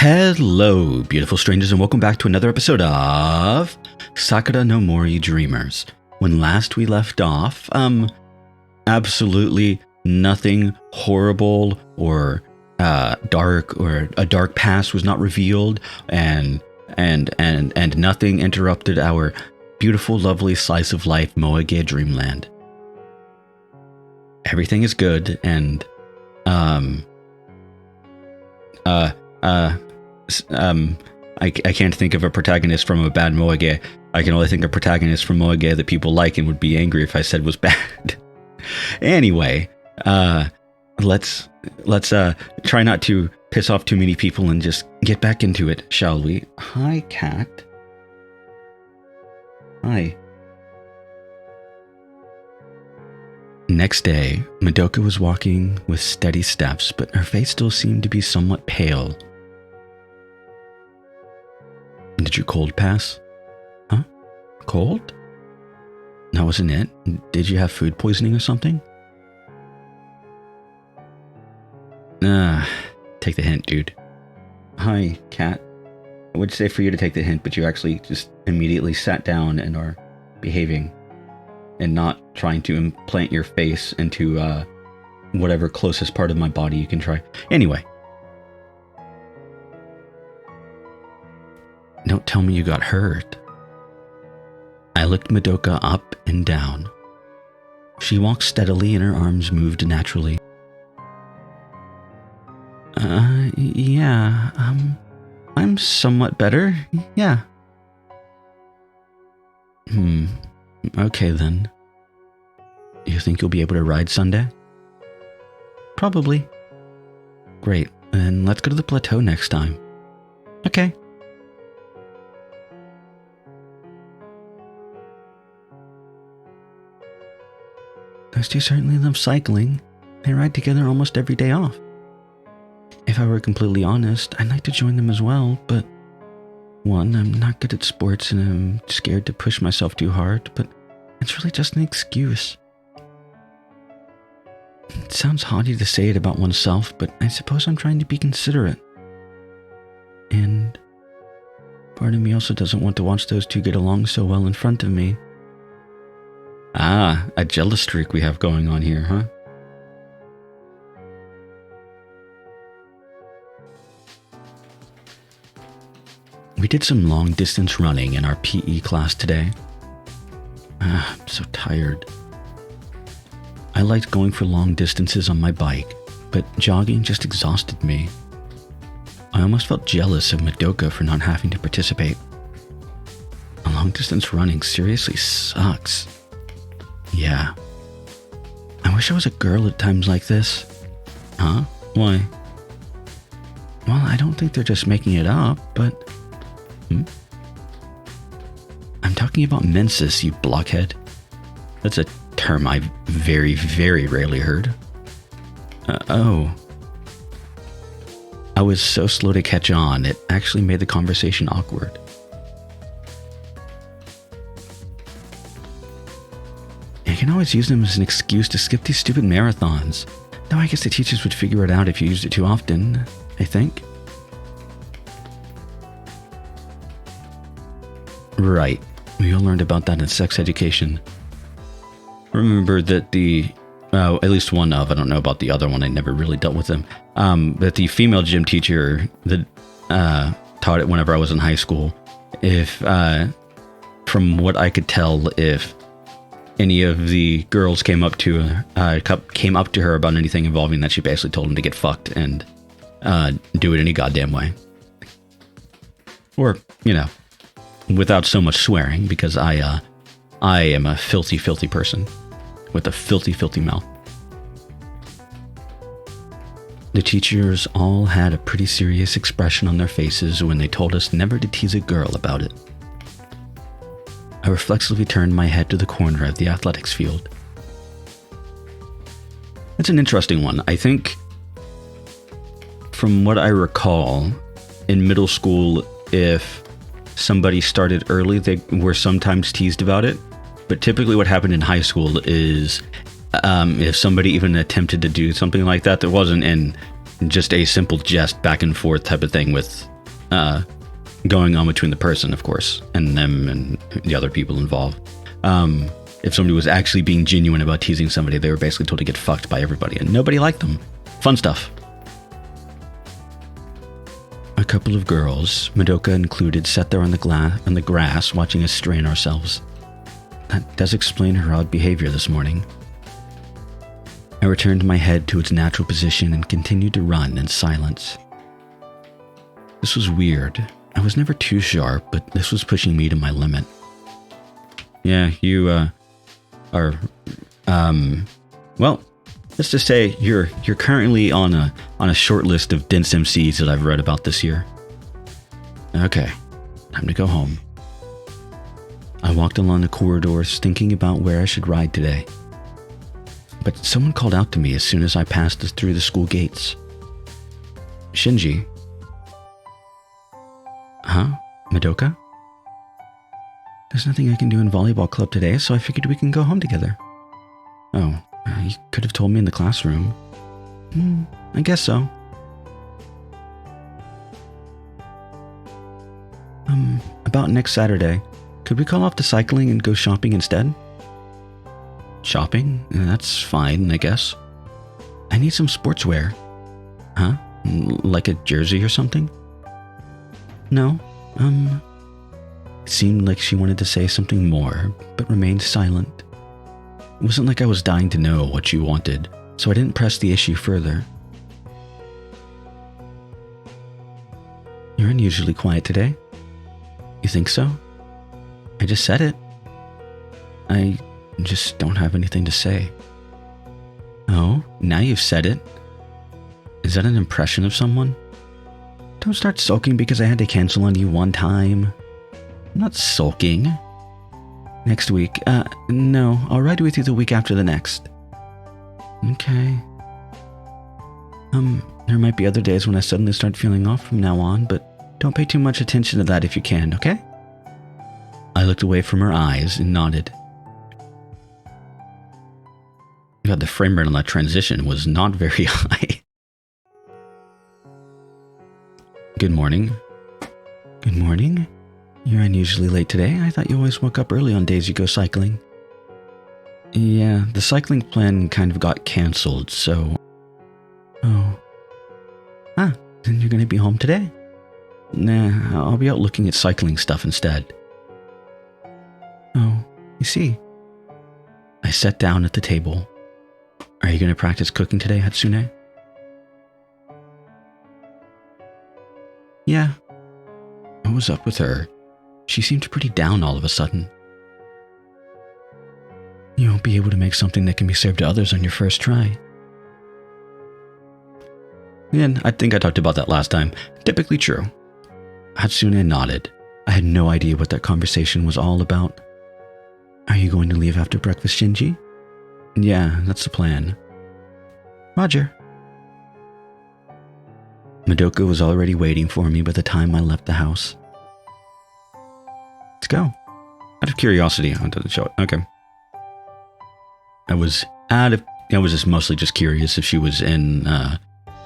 Hello, beautiful strangers, and welcome back to another episode of Sakura no Mori Dreamers. When last we left off, absolutely nothing horrible or dark or a dark past was not revealed, and nothing interrupted our beautiful, lovely slice of life, Moage Dreamland. Everything is good, and I can't think of a protagonist from a bad Moage. I can only think of protagonists from Moage that people like and would be angry if I said was bad. Anyway, let's try not to piss off too many people and just get back into it, shall we? Hi, cat. Hi. Next day, Madoka was walking with steady steps, but her face still seemed to be somewhat pale. Did your cold pass? Huh? Cold? That wasn't it. Did you have food poisoning or something? Take the hint, dude. Hi, cat. I would say for you to take the hint, but you actually just immediately sat down and are behaving and not trying to implant your face into whatever closest part of my body you can try. Anyway. Don't tell me you got hurt. I looked Madoka up and down. She walked steadily and her arms moved naturally. Yeah, I'm somewhat better, yeah. Okay then. You think you'll be able to ride Sunday? Probably. Great, then let's go to the plateau next time. Okay. Those two certainly love cycling. They ride together almost every day off. If I were completely honest, I'd like to join them as well, but one, I'm not good at sports and I'm scared to push myself too hard, but it's really just an excuse. It sounds haughty to say it about oneself, but I suppose I'm trying to be considerate. And part of me also doesn't want to watch those two get along so well in front of me. Ah, a jealous streak we have going on here, huh? We did some long distance running in our PE class today. I'm so tired. I liked going for long distances on my bike, but jogging just exhausted me. I almost felt jealous of Madoka for not having to participate. A long distance running seriously sucks. Yeah. I wish I was a girl at times like this. Huh? Why? Well, I don't think they're just making it up, but... I'm talking about menses, you blockhead. That's a term I've very, very rarely heard. Oh. I was so slow to catch on, it actually made the conversation awkward. You can always use them as an excuse to skip these stupid marathons. Though I guess the teachers would figure it out if you used it too often, I think. Right. We all learned about that in sex education. Remember that at least one of, I don't know about the other one, I never really dealt with them, that the female gym teacher that taught it whenever I was in high school, from what I could tell, if any of the girls came up to her about anything involving that, she basically told them to get fucked and do it any goddamn way. Or, without so much swearing, because I am a filthy, filthy person with a filthy, filthy mouth. The teachers all had a pretty serious expression on their faces when they told us never to tease a girl about it. I reflexively turned my head to the corner of the athletics field. It's an interesting one. I think, from what I recall, in middle school, if somebody started early, they were sometimes teased about it. But typically what happened in high school is if somebody even attempted to do something like that wasn't in just a simple jest back and forth type of thing with going on between the person, of course, and them and the other people involved. If somebody was actually being genuine about teasing somebody, they were basically told to get fucked by everybody, and nobody liked them. Fun stuff. A couple of girls, Madoka included, sat there on the grass watching us strain ourselves. That does explain her odd behavior this morning. I returned my head to its natural position and continued to run in silence. This was weird. I was never too sharp, but this was pushing me to my limit. Yeah, you are well, let's just say you're currently on a short list of dense MCs that I've read about this year. Okay, time to go home. I walked along the corridors thinking about where I should ride today. But someone called out to me as soon as I passed through the school gates. Shinji. Huh? Madoka? There's nothing I can do in volleyball club today, so I figured we can go home together. Oh, you could have told me in the classroom. I guess so. About next Saturday, could we call off the cycling and go shopping instead? Shopping? That's fine, I guess. I need some sportswear. Huh? Like a jersey or something? No. It seemed like she wanted to say something more, but remained silent. It wasn't like I was dying to know what she wanted, so I didn't press the issue further. You're unusually quiet today. You think so? I just said it. I just don't have anything to say. Oh, now you've said it. Is that an impression of someone? Don't start sulking because I had to cancel on you one time. I'm not sulking. Next week. No, I'll ride with you the week after the next. Okay. There might be other days when I suddenly start feeling off from now on, but don't pay too much attention to that if you can, okay? I looked away from her eyes and nodded. God, the frame rate on that transition was not very high. Good morning. Good morning? You're unusually late today. I thought you always woke up early on days you go cycling. Yeah, the cycling plan kind of got cancelled, so... Oh. Ah, then you're gonna be home today? Nah, I'll be out looking at cycling stuff instead. Oh, you see. I sat down at the table. Are you gonna practice cooking today, Hatsune? Yeah. What was up with her? She seemed pretty down all of a sudden. You won't be able to make something that can be served to others on your first try. And I think I talked about that last time. Typically true. Hatsune nodded. I had no idea what that conversation was all about. Are you going to leave after breakfast, Shinji? Yeah, that's the plan. Roger. Madoka was already waiting for me by the time I left the house. Let's go. Out of curiosity, I didn't show it. Okay. I was just mostly just curious if she was in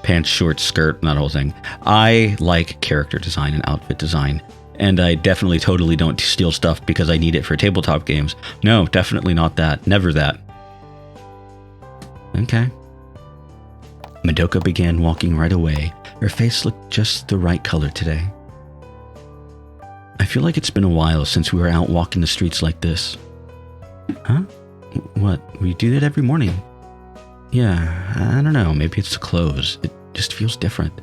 pants, shorts, skirt, and that whole thing. I like character design and outfit design, and I definitely totally don't steal stuff because I need it for tabletop games. No, definitely not that. Never that. Okay. Madoka began walking right away. Her face looked just the right color today. I feel like it's been a while since we were out walking the streets like this. Huh? What? We do that every morning. Yeah, I don't know. Maybe it's the clothes. It just feels different.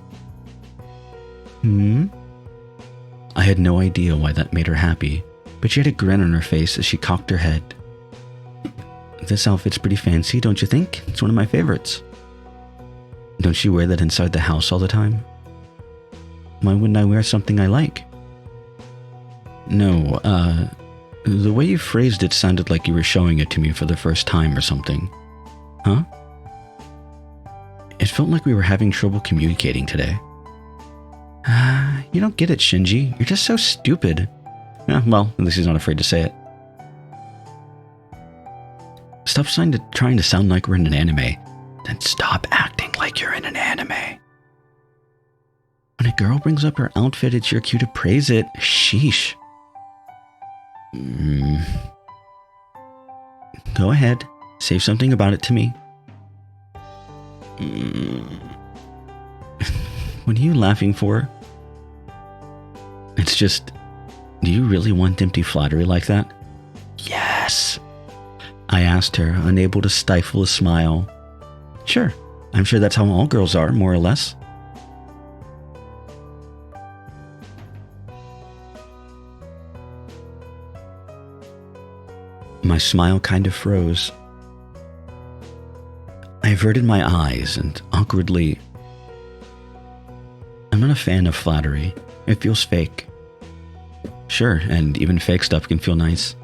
I had no idea why that made her happy, but she had a grin on her face as she cocked her head. This outfit's pretty fancy, don't you think? It's one of my favorites. Don't you wear that inside the house all the time? Why wouldn't I wear something I like? No, the way you phrased it sounded like you were showing it to me for the first time or something. Huh? It felt like we were having trouble communicating today. You don't get it, Shinji. You're just so stupid. Well, at least he's not afraid to say it. Stop trying to sound like we're in an anime. Then stop acting like you're in an anime. girl brings up her outfit, it's your cue to praise it. Sheesh. Go ahead. Say something about it to me. What are you laughing for? It's just, do you really want empty flattery like that? Yes. I asked her, unable to stifle a smile. Sure. I'm sure that's how all girls are, more or less. My smile kind of froze. I averted my eyes and awkwardly... I'm not a fan of flattery. It feels fake. Sure, and even fake stuff can feel nice.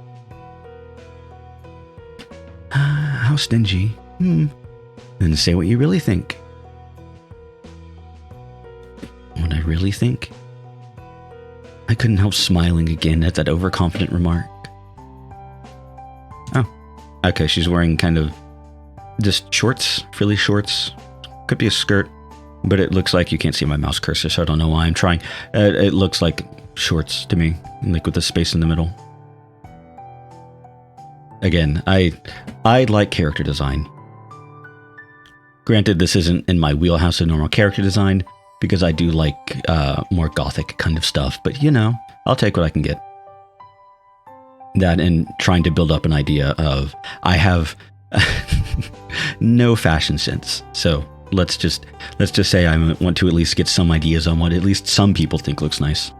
How stingy. Then say what you really think. What I really think? I couldn't help smiling again at that overconfident remark. Oh, okay, she's wearing kind of just shorts, frilly shorts. Could be a skirt, but it looks like, you can't see my mouse cursor, so I don't know why I'm trying. It looks like shorts to me, like with a space in the middle. Again, I like character design. Granted, this isn't in my wheelhouse of normal character design, because I do like more gothic kind of stuff, but you know, I'll take what I can get. That and trying to build up an idea of, I have no fashion sense, so let's just say I want to at least get some ideas on what at least some people think looks nice.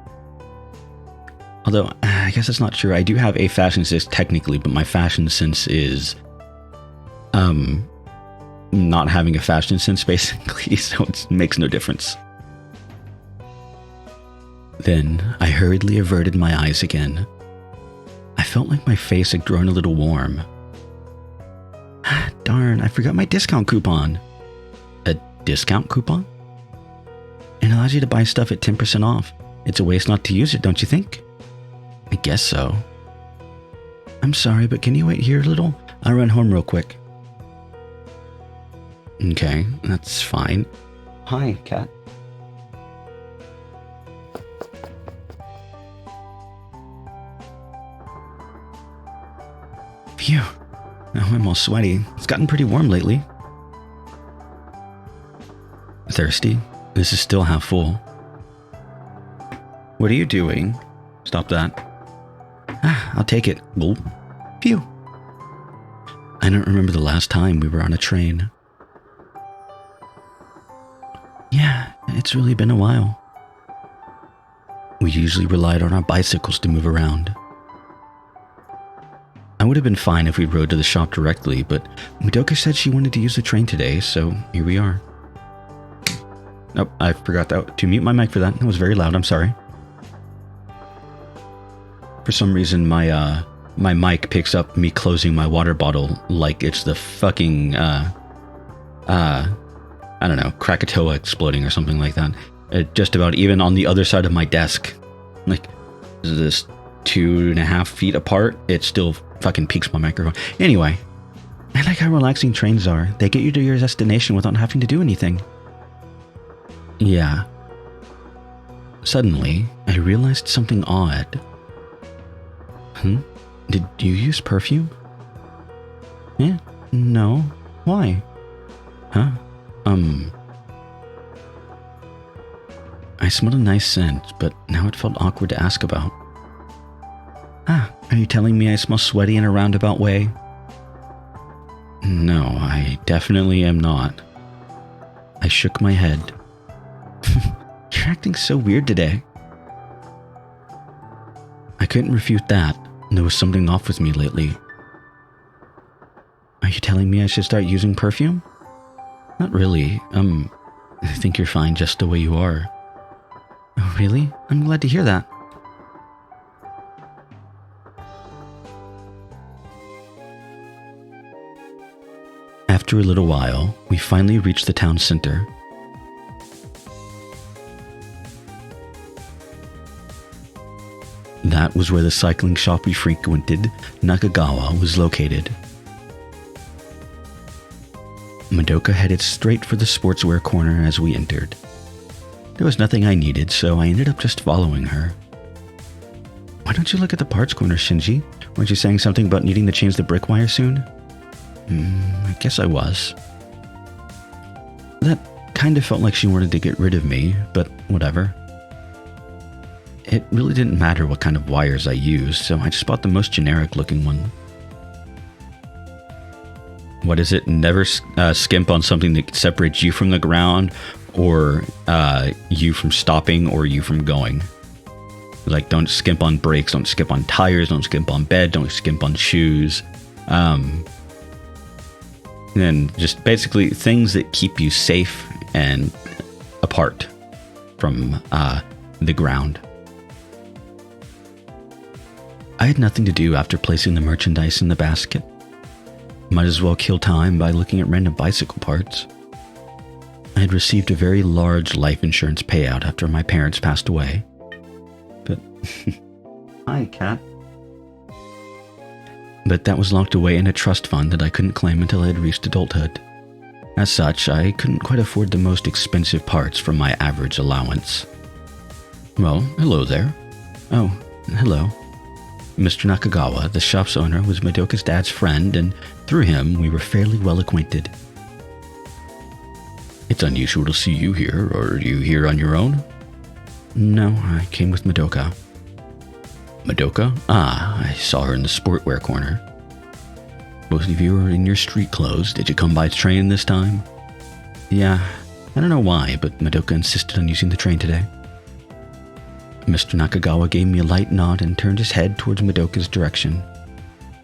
Although, I guess that's not true. I do have a fashion sense technically, but my fashion sense is not having a fashion sense, basically, so it makes no difference. Then I hurriedly averted my eyes again. I felt like my face had grown a little warm. Darn, I forgot my discount coupon. A discount coupon? It allows you to buy stuff at 10% off. It's a waste not to use it, don't you think? I guess so. I'm sorry, but can you wait here a little? I'll run home real quick. Okay, that's fine. Hi, cat. Phew. Now I'm all sweaty. It's gotten pretty warm lately. Thirsty? This is still half full. What are you doing? Stop that. I'll take it. Gulp. Phew. I don't remember the last time we were on a train. Yeah, it's really been a while. We usually relied on our bicycles to move around. I would have been fine if we rode to the shop directly, but Madoka said she wanted to use the train today, so here we are. Nope, I forgot to mute my mic for that. It was very loud, I'm sorry. For some reason, my mic picks up me closing my water bottle like it's the fucking, I don't know, Krakatoa exploding or something like that. Just about even on the other side of my desk. Like, this 2.5 feet apart, it still fucking peaks my microphone. Anyway, I like how relaxing trains are. They get you to your destination without having to do anything. Yeah. Suddenly, I realized something odd. Did you use perfume? Yeah, no. Why? Huh? I smelled a nice scent, but now it felt awkward to ask about. Are you telling me I smell sweaty in a roundabout way? No, I definitely am not. I shook my head. You're acting so weird today. I couldn't refute that. There was something off with me lately. Are you telling me I should start using perfume? Not really. I think you're fine just the way you are. Oh, really? I'm glad to hear that. After a little while, we finally reached the town center. That was where the cycling shop we frequented, Nakagawa, was located. Madoka headed straight for the sportswear corner as we entered. There was nothing I needed, so I ended up just following her. Why don't you look at the parts corner, Shinji? Weren't you saying something about needing to change the brick wire soon? I guess I was. That kind of felt like she wanted to get rid of me, but whatever. It really didn't matter what kind of wires I used, so I just bought the most generic looking one. What is it? Never skimp on something that separates you from the ground, or you from stopping, or you from going. Like, don't skimp on brakes, don't skimp on tires, don't skimp on bed, don't skimp on shoes. And just basically things that keep you safe and apart from the ground. I had nothing to do after placing the merchandise in the basket. Might as well kill time by looking at random bicycle parts. I had received a very large life insurance payout after my parents passed away. But hi, cat. But that was locked away in a trust fund that I couldn't claim until I had reached adulthood. As such, I couldn't quite afford the most expensive parts from my average allowance. Well, hello there. Oh, hello. Mr. Nakagawa, the shop's owner, was Madoka's dad's friend, and through him, we were fairly well acquainted. It's unusual to see you here. Are you here on your own? No, I came with Madoka. Madoka? Ah, I saw her in the sportwear corner. Both of you are in your street clothes. Did you come by train this time? Yeah, I don't know why, but Madoka insisted on using the train today. Mr. Nakagawa gave me a light nod and turned his head towards Madoka's direction.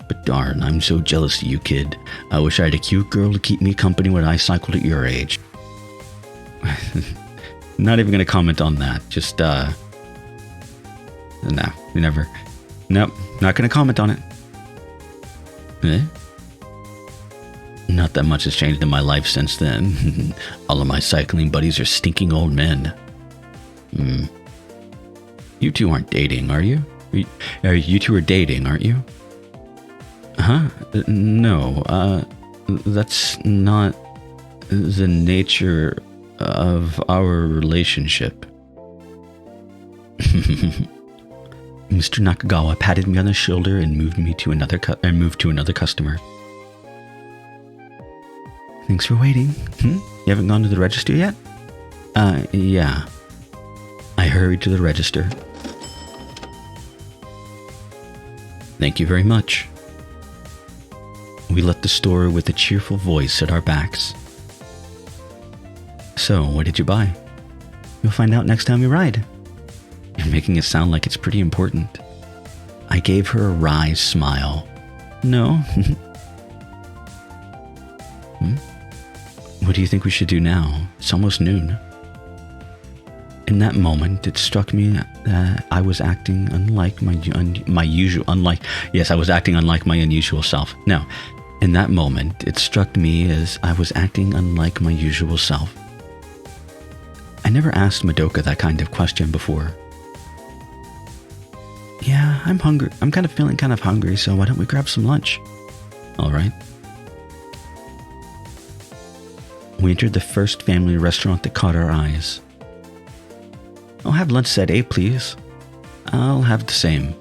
But darn, I'm so jealous of you, kid. I wish I had a cute girl to keep me company when I cycled at your age. Not even going to comment on that. Just, no, never. Nope, not going to comment on it. Eh? Not that much has changed in my life since then. All of my cycling buddies are stinking old men. You two aren't dating, are you? You two are dating, aren't you? Huh? No, that's not the nature of our relationship. Mr. Nakagawa patted me on the shoulder and moved to another customer. Thanks for waiting. You haven't gone to the register yet? Yeah. I hurried to the register. Thank you very much. We left the store with a cheerful voice at our backs. So, what did you buy? You'll find out next time we ride. You're making it sound like it's pretty important. I gave her a wry smile. No. What do you think we should do now? It's almost noon. In that moment, it struck me that I was acting unlike my unusual self. No, in that moment, it struck me as I was acting unlike my usual self. I never asked Madoka that kind of question before. Yeah, I'm hungry. I'm feeling kind of hungry, so why don't we grab some lunch? All right. We entered the first family restaurant that caught our eyes. I'll have lunch set A, please. I'll have the same.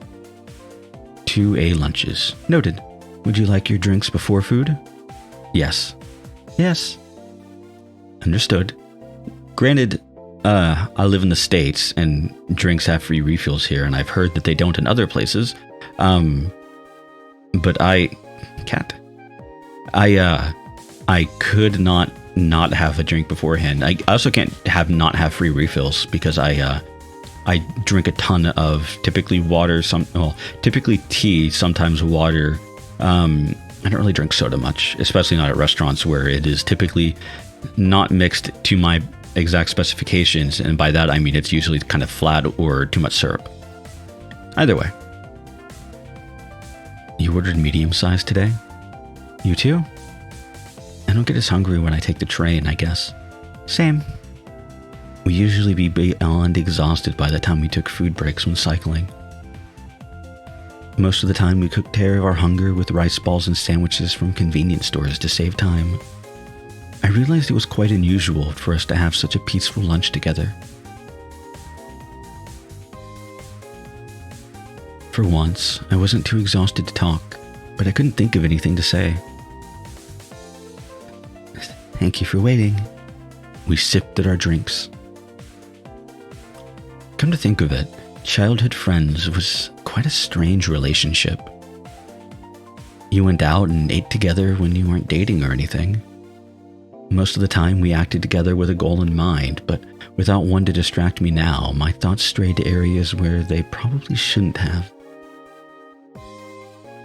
2 A lunches. Noted. Would you like your drinks before food? Yes. Yes. Understood. Granted, I live in the States and drinks have free refills here, and I've heard that they don't in other places. But I could not have a drink beforehand. I also can't not have free refills because I drink a ton of typically water, typically tea, sometimes water. I don't really drink soda much, especially not at restaurants where it is typically not mixed to my exact specifications, and by that I mean it's usually kind of flat or too much syrup. Either way. You ordered medium size today? You too? I don't get as hungry when I take the train, I guess. Same. We usually be beyond exhausted by the time we took food breaks when cycling. Most of the time we took care of our hunger with rice balls and sandwiches from convenience stores to save time. I realized it was quite unusual for us to have such a peaceful lunch together. For once, I wasn't too exhausted to talk, but I couldn't think of anything to say. Thank you for waiting. We sipped at our drinks. Come to think of it, childhood friends was quite a strange relationship. You went out and ate together when you weren't dating or anything. Most of the time we acted together with a goal in mind, but without one to distract me now, my thoughts strayed to areas where they probably shouldn't have.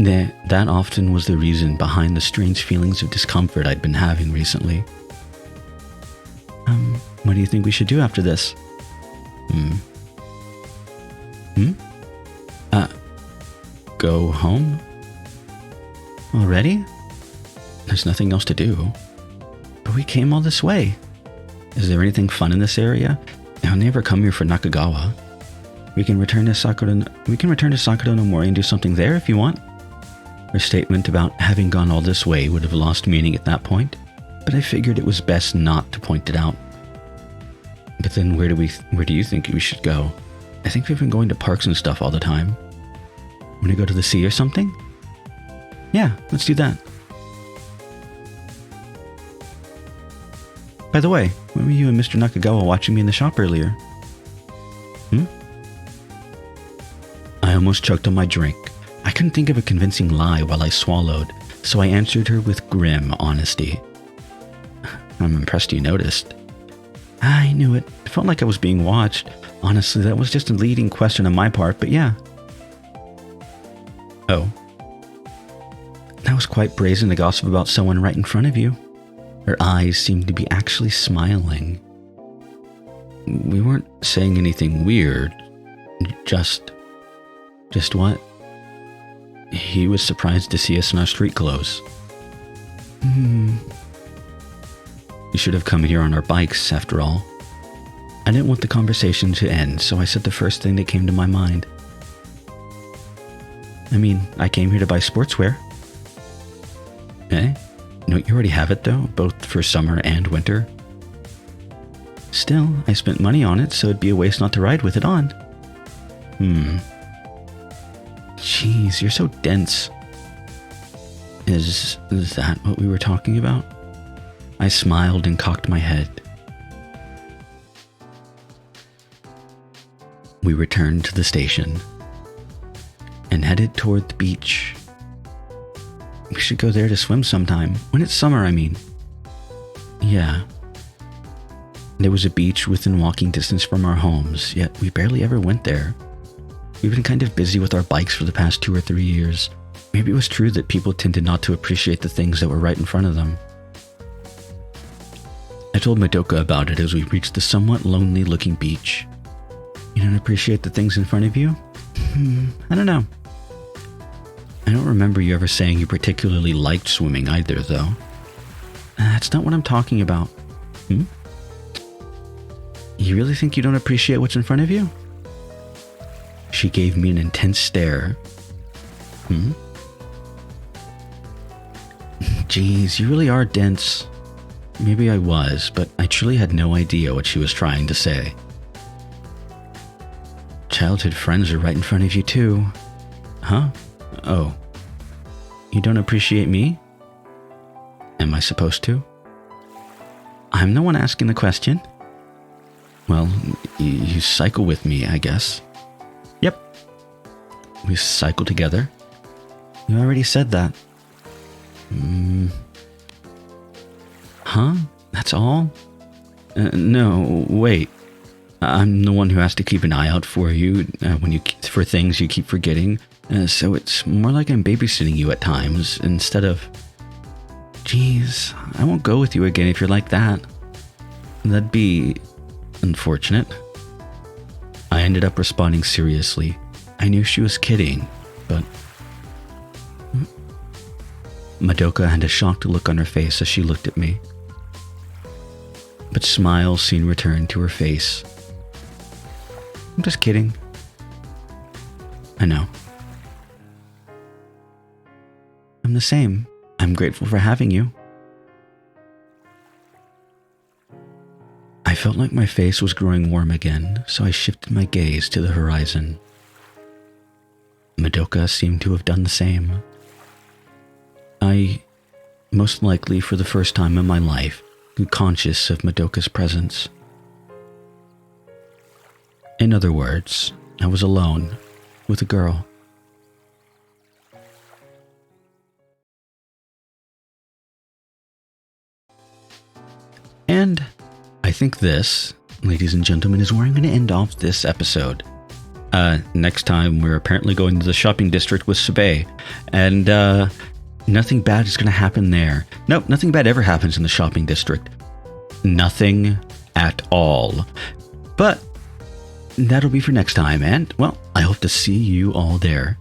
That often was the reason behind the strange feelings of discomfort I'd been having recently. What do you think we should do after this? Go home? Already? There's nothing else to do. But we came all this way. Is there anything fun in this area? I'll never come here for Nakagawa. We can return to Sakura no Mori and do something there if you want. Her statement about having gone all this way would have lost meaning at that point, but I figured it was best not to point it out. But then where do you think we should go? I think we've been going to parks and stuff all the time. Want to go to the sea or something? Yeah, let's do that. By the way, when were you and Mr. Nakagawa watching me in the shop earlier? I almost choked on my drink. I couldn't think of a convincing lie while I swallowed, so I answered her with grim honesty. I'm impressed you noticed. I knew it. It felt like I was being watched. Honestly, that was just a leading question on my part, but yeah. Oh. That was quite brazen to gossip about someone right in front of you. Her eyes seemed to be actually smiling. We weren't saying anything weird. Just what? He was surprised to see us in our street clothes. You should have come here on our bikes, after all. I didn't want the conversation to end, so I said the first thing that came to my mind. I came here to buy sportswear. Eh? Don't you already have it, though, both for summer and winter? Still, I spent money on it, so it'd be a waste not to ride with it on. Jeez, you're so dense. Is that what we were talking about? I smiled and cocked my head. We returned to the station and headed toward the beach. We should go there to swim sometime. When it's summer, I mean. Yeah. There was a beach within walking distance from our homes, yet we barely ever went there. We've been kind of busy with our bikes for the past 2 or 3 years. Maybe it was true that people tended not to appreciate the things that were right in front of them. I told Madoka about it as we reached the somewhat lonely-looking beach. You don't appreciate the things in front of you? I don't know. I don't remember you ever saying you particularly liked swimming either, though. That's not what I'm talking about. You really think you don't appreciate what's in front of you? She gave me an intense stare. Geez, you really are dense. Maybe I was, but I truly had no idea what she was trying to say. Childhood friends are right in front of you too. Huh? Oh. You don't appreciate me? Am I supposed to? I'm the one asking the question. Well, you cycle with me, I guess. Yep. We cycle together. You already said that. Huh? That's all? No, wait. I'm the one who has to keep an eye out for you for things you keep forgetting. So it's more like I'm babysitting you at times instead of... Geez, I won't go with you again if you're like that. That'd be unfortunate. I ended up responding seriously. I knew she was kidding, but... Madoka had a shocked look on her face as she looked at me. But smiles soon returned to her face. I'm just kidding. I know. I'm the same. I'm grateful for having you. I felt like my face was growing warm again, so I shifted my gaze to the horizon. Madoka seemed to have done the same. I, most likely for the first time in my life, grew conscious of Madoka's presence. In other words, I was alone with a girl. And I think this, ladies and gentlemen, is where I'm going to end off this episode. Next time, we're apparently going to the shopping district with Sabe, and nothing bad is going to happen there. Nope, nothing bad ever happens in the shopping district. Nothing at all. But that'll be for next time, and, well, I hope to see you all there.